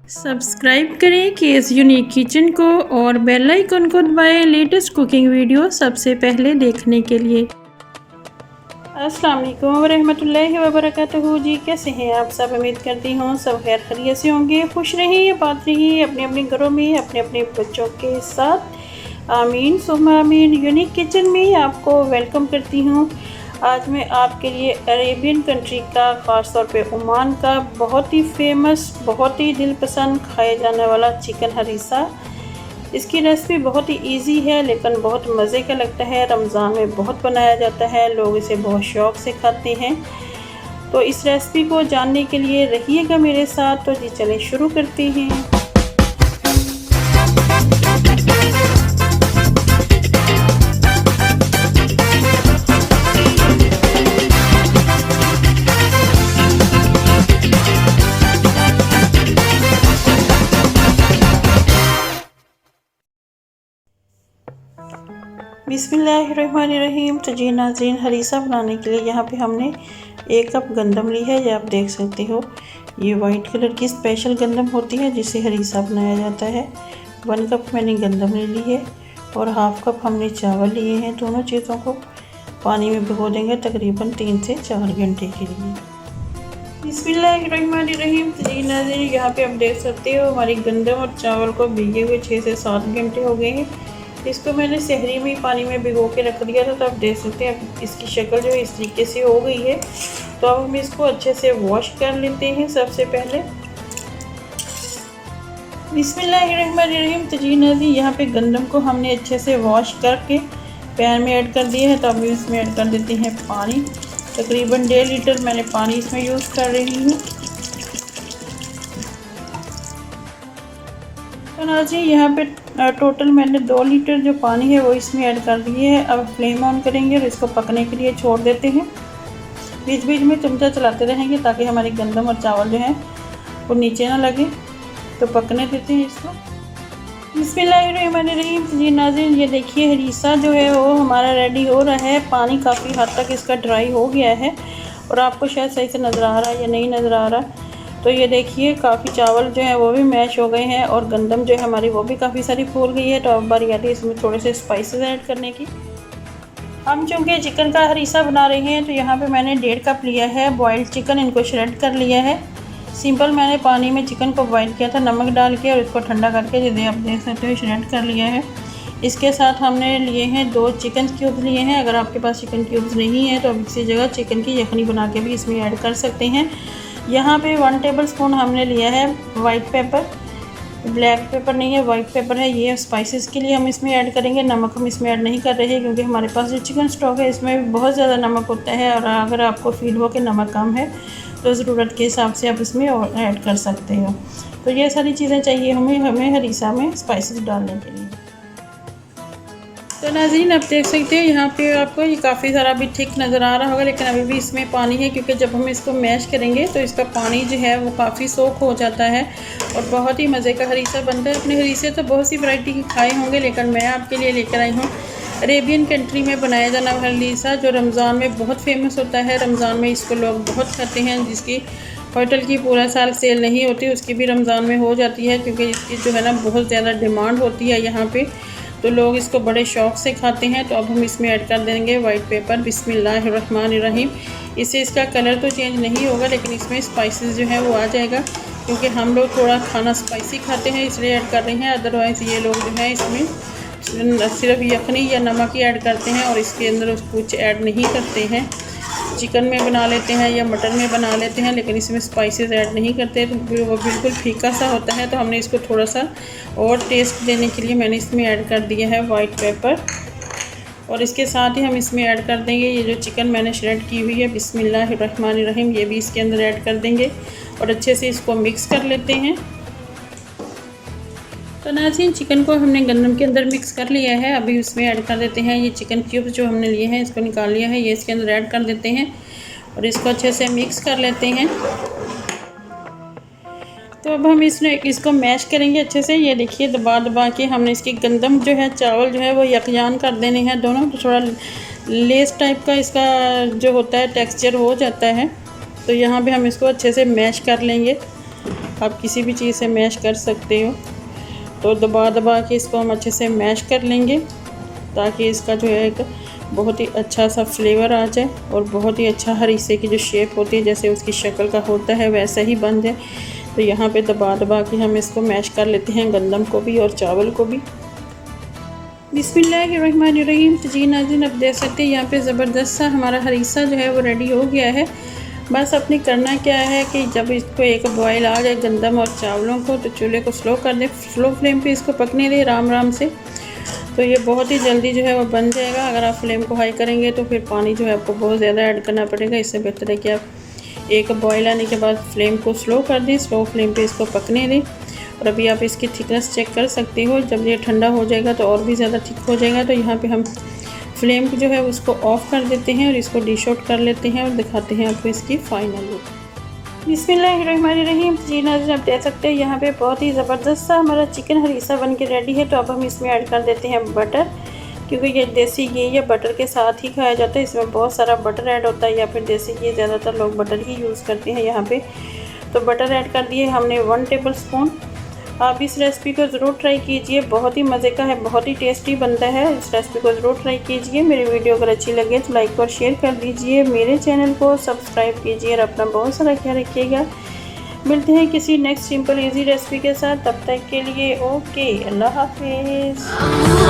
Subscribe करें case unique kitchen को और बेल आइकन को दबाएं लेटेस्ट कुकिंग वीडियो सबसे पहले देखने के लिए। अस्सलाम वालेकुम रहमतुल्लाहि व बरकातहू। जी कैसे हैं आप सब? उम्मीद करती हूँ सब खैर खैरियत से होंगे, खुश रहिए, बात रहिए अपने अपने घरों में अपने अपने बच्चों के साथ। आमीन सुम्मा आमीन। यूनिक किचन में आपको वेलकम करती हूँ। आज मैं आपके लिए अरेबियन कंट्री का, ख़ास तौर पे ओमान का बहुत ही फेमस, बहुत ही दिल पसंद खाया जाने वाला चिकन हरीसा। इसकी रेसिपी बहुत ही इजी है लेकिन बहुत मज़े का लगता है। रमज़ान में बहुत बनाया जाता है, लोग इसे बहुत शौक़ से खाते हैं। तो इस रेसिपी को जानने के लिए रहिएगा मेरे साथ। तो जी चलें शुरू करते हैं। बिस्मिल्लाहिर्रहमानिर्रहीम। तो जी नाज़रीन, हरीसा बनाने के लिए यहाँ पे हमने 1 कप गंदम ली है। ये आप देख सकते हो, ये वाइट कलर की स्पेशल गंदम होती है जिससे हरीसा बनाया जाता है। 1 कप मैंने गंदम ले ली है और हाफ़ कप हमने चावल लिए हैं। दोनों चीज़ों को पानी में भिगो देंगे तकरीबन 3 से 4 घंटे के लिए। बिस्मिल्लाहिर्रहमानिर्रहीम। तो जी नाज़रीन, यहाँ पे आप देख सकते हो हमारी गंदम और चावल को भीगे हुए 6 से 7 घंटे हो गए हैं। इसको मैंने सहरी में पानी में भिगो के रख दिया था। तो आप देख सकते हैं इसकी शक्ल जो है इस तरीके से हो गई है। तो अब हम इसको अच्छे से वॉश कर लेते हैं सबसे पहले। बिस्मिल्लाहिर्रहमानिर्रहीम। तो जी नाज़रीन, यहाँ पे गंदम को हमने अच्छे से वॉश करके पैन में ऐड कर दिया है। तो अब इसमें ऐड कर देते हैं पानी। तकरीबन 1.5 लीटर मैंने पानी इसमें यूज़ कर रही हूँ। तो नाज़रीन, यहाँ पे टोटल मैंने 2 लीटर जो पानी है वो इसमें ऐड कर दिए है। अब फ्लेम ऑन करेंगे और इसको पकने के लिए छोड़ देते हैं। बीच बीच में चमचा चलाते रहेंगे ताकि हमारी गंदम और चावल जो हैं वो नीचे ना लगे। तो पकने देते हैं इसको। बिस्मिल्लाहिर्रहमानिर्रहीम। जी नाज़रीन, ये देखिए हरीसा जो है वो हमारा रेडी हो रहा है। पानी काफ़ी हद तक इसका ड्राई हो गया है और आपको शायद सही से नज़र आ रहा है या नहीं नज़र आ रहा। तो ये देखिए काफ़ी चावल जो है वो भी मैश हो गए हैं और गंदम जो है हमारी वो भी काफ़ी सारी फूल गई है। तो अब बारी आती है इसमें थोड़े से स्पाइसेस ऐड करने की। हम चूँकि चिकन का हरीसा बना रहे हैं तो यहाँ पे मैंने 1.5 कप लिया है बॉइल्ड चिकन। इनको श्रेड कर लिया है। सिंपल मैंने पानी में चिकन को बॉइल किया था नमक डाल के और इसको ठंडा करके जैसे आप देख सकते हो श्रेड कर लिया है। इसके साथ हमने लिए हैं 2 चिकन क्यूब्स लिए हैं। अगर आपके पास चिकन क्यूब्स नहीं है तो आप इसी जगह चिकन की यखनी बना के भी इसमें ऐड कर सकते हैं। यहाँ पे 1 टेबल स्पून हमने लिया है वाइट पेपर। ब्लैक पेपर नहीं है, वाइट पेपर है। ये स्पाइसेस के लिए हम इसमें ऐड करेंगे। नमक हम इसमें ऐड नहीं कर रहे हैं क्योंकि हमारे पास जो चिकन स्टॉक है इसमें भी बहुत ज़्यादा नमक होता है और अगर आपको फील हो कि नमक कम है तो ज़रूरत के हिसाब से आप इसमें और ऐड कर सकते हो। तो ये सारी चीज़ें चाहिए हमें हरीसा में स्पाइसेस डालने के लिए। तो नाज़रीन, आप देख सकते हो यहाँ पे आपको ये काफ़ी सारा भी ठीक नज़र आ रहा होगा लेकिन अभी भी इसमें पानी है क्योंकि जब हम इसको मैश करेंगे तो इसका पानी जो है वो काफ़ी सोख हो जाता है और बहुत ही मज़े का हरीसा बनता है। अपने हरीसे तो बहुत सी वैरायटी के खाए होंगे लेकिन मैं आपके लिए लेकर आई हूँ अरेबियन कंट्री में बनाया जाना वाला हरीसा जो रमज़ान में बहुत फेमस होता है। रमज़ान में इसको लोग बहुत खाते हैं। जिसकी होटल की पूरा साल सेल नहीं होती उसकी भी रमज़ान में हो जाती है क्योंकि इसकी जो है ना बहुत ज़्यादा डिमांड होती है यहाँ पे। तो लोग इसको बड़े शौक़ से खाते हैं। तो अब हम इसमें ऐड कर देंगे वाइट पेपर। बिस्मिल्लाहिर्रहमानिर्रहीम। इससे इसका कलर तो चेंज नहीं होगा लेकिन इसमें स्पाइसेस जो है वो आ जाएगा क्योंकि हम लोग थोड़ा खाना स्पाइसी खाते हैं इसलिए ऐड कर रहे हैं। अदरवाइज़ ये लोग जो है इसमें सिर्फ यखनी या नमक ही ऐड करते हैं और इसके अंदर कुछ ऐड नहीं करते हैं। चिकन में बना लेते हैं या मटन में बना लेते हैं लेकिन इसमें स्पाइसेस ऐड नहीं करते तो वो बिल्कुल फीका सा होता है। तो हमने इसको थोड़ा सा और टेस्ट देने के लिए मैंने इसमें ऐड कर दिया है वाइट पेपर और इसके साथ ही हम इसमें ऐड कर देंगे ये जो चिकन मैंने श्रेड की हुई है। बिस्मिल्लाहिर्रहमानिर्रहीम। ये भी इसके अंदर ऐड कर देंगे और अच्छे से इसको मिक्स कर लेते हैं। तो नाज़रीन, चिकन को हमने गंदम के अंदर मिक्स कर लिया है। अभी इसमें ऐड कर देते हैं ये चिकन क्यूब्स जो हमने लिए हैं, इसको निकाल लिया है, ये इसके अंदर ऐड कर देते हैं और इसको अच्छे से मिक्स कर लेते हैं। तो अब हम इसको मैश करेंगे अच्छे से। ये देखिए दबा दबा के हमने इसकी गंदम जो है चावल जो है वो यकजान कर देने हैं दोनों। तो थोड़ा लेस टाइप का इसका जो होता है टेक्सचर हो जाता है। तो यहाँ पे हम इसको अच्छे से मैश कर लेंगे। आप किसी भी चीज़ से मैश कर सकते हो। तो दबा दबा के इसको हम अच्छे से मैश कर लेंगे ताकि इसका जो है एक बहुत ही अच्छा सा फ्लेवर आ जाए और बहुत ही अच्छा हरीसे की जो शेप होती है जैसे उसकी शक्ल का होता है वैसा ही बन जाए। तो यहाँ पे दबा दबा के हम इसको मैश कर लेते हैं, गंदम को भी और चावल को भी। बिस्मिल्लाहिर्रहमानिर्रहीम। तो जी नाज़रीन, अब देख सकते हैं यहाँ पे ज़बरदस्त सा हमारा हरीसा जो है वो रेडी हो गया है। बस अपने करना क्या है कि जब इसको एक बॉयल आ जाए गंदम और चावलों को, तो चूल्हे को स्लो कर दें, स्लो फ्लेम पे इसको पकने दें आराम आराम से। तो ये बहुत ही जल्दी जो है वो बन जाएगा। अगर आप फ्लेम को हाई करेंगे तो फिर पानी जो है आपको बहुत ज़्यादा ऐड करना पड़ेगा। इससे बेहतर है कि आप एक बॉयल आने के बाद फ्लेम को स्लो कर दें, स्लो फ्लेम पे इसको पकने दें। और अभी आप इसकी थिकनेस चेक कर सकते हो, जब ये ठंडा हो जाएगा तो और भी ज़्यादा थिक हो जाएगा। तो यहाँ पे हम फ्लेम जो है उसको ऑफ़ कर देते हैं और इसको डिश आउट कर लेते हैं और दिखाते हैं आपको इसकी फ़ाइनल लुक। बिस्मिल्लाहिर्रहमानिर्रहीम। जी नाज़रीन, आप देख सकते हैं यहाँ पे बहुत ही ज़बरदस्त सा हमारा चिकन हरीसा बन के रेडी है। तो अब हम इसमें ऐड कर देते हैं बटर, क्योंकि ये देसी घी या बटर के साथ ही खाया जाता है। इसमें बहुत सारा बटर ऐड होता है या फिर देसी घी, ज़्यादातर लोग बटर ही यूज़ करते हैं यहाँ पे। तो बटर ऐड कर दिए हमने 1 टेबल स्पून। आप इस रेसिपी को ज़रूर ट्राई कीजिए, बहुत ही मज़े का है, बहुत ही टेस्टी बनता है। इस रेसिपी को ज़रूर ट्राई कीजिए। मेरी वीडियो अगर अच्छी लगे तो लाइक और शेयर कर दीजिए, मेरे चैनल को सब्सक्राइब कीजिए और अपना बहुत सारा ख्याल रखिएगा। मिलते हैं किसी नेक्स्ट सिंपल इजी रेसिपी के साथ, तब तक के लिए ओके, अल्लाह हाफिज़।